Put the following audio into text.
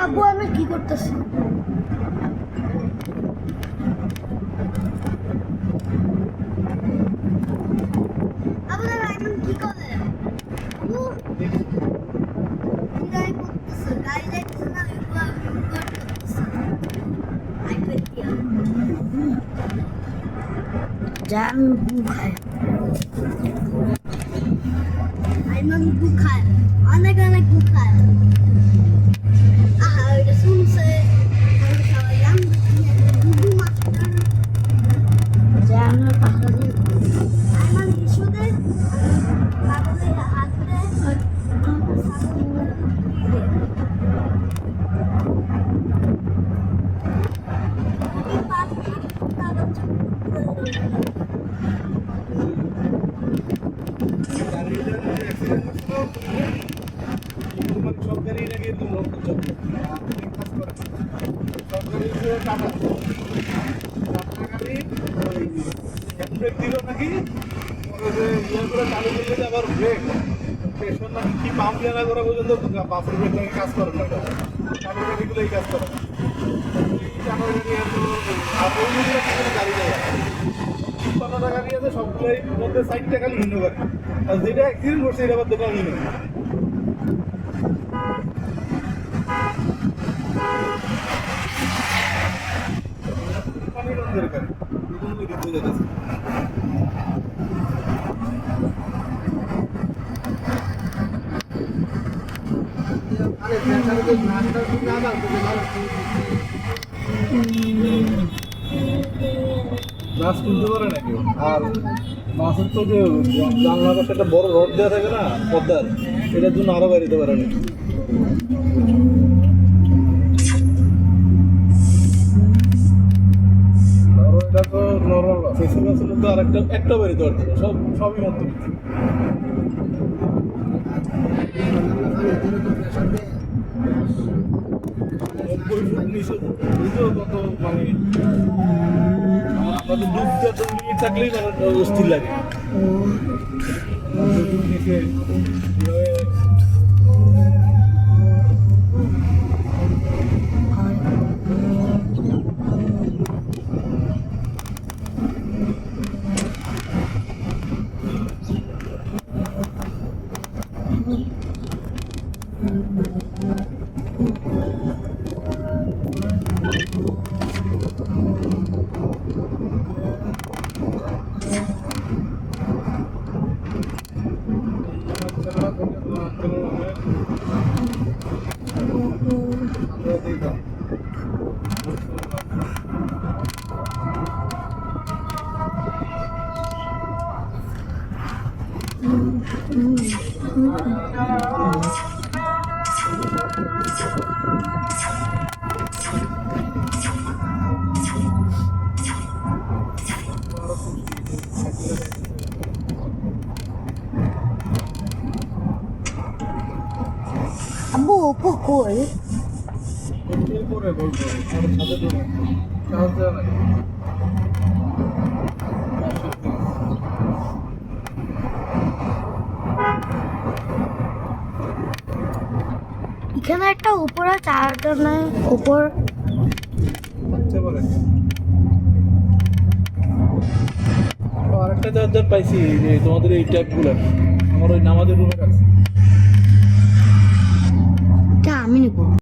আব্বু আমি কি করতেছি? আপনার আইমান কি করে? গাড়ি করতেছে, গাড়ি যাইতেছে না, করতেছে আইমান দিয়া জান খায়। আইমান খায়, অনেক অনেক খায়। Ada sunset, kalau yang buku master, jangan pakai itu. Ayman isu deh, pakai hati deh, সরকারি নাকি সরকারি টাটা গাড়ি ব্রেক দিল নাকি ইয়ে করে চালু করলে আবার ব্রেক স্টেশন নাকি কি পাম্প জানা করা পর্যন্ত বাসের ব্রেক নাকি কাজ করে না চালু গাড়িগুলোই কাজ করে চালু গাড়ি আর ওইগুলো গাড়ি যায় ৫০টা গাড়ি আছে সবগুলোই মধ্যে ৬০টা খালি হিনো গাড়ি আর যেটা অ্যাক্সিডেন্ট করছে এটা আবার দোকান হিনো দরকার বোঝা যাচ্ছে মাছ কিনতে পারে না কেউ আর মাছের তো যে জানলার পাশে একটা বড় রড দেওয়া থাকে না পদ্মার এটার জন্য আরো বাড়িতে পারে না এটা তো নর্মাল মাছ এই সব মাছের মধ্যে আর একটা বাড়িতে পারছে না সবই মধ্যবিত্ত কত মানে আমাদের ডুবতে তো লিমিট থাকলেই মানে অস্থির লাগে নিচে আব্বু পুকুর পরে বলবো আর সাথে দেবো চার্জ দেওয়া লাগে এখানে একটা উপরে চার্জার নাই উপর আরেকটা চার্জার পাইছি যে তোমাদের এই ট্যাপগুলো আমার ওই নামাজের রুমে আছে আমি নিব।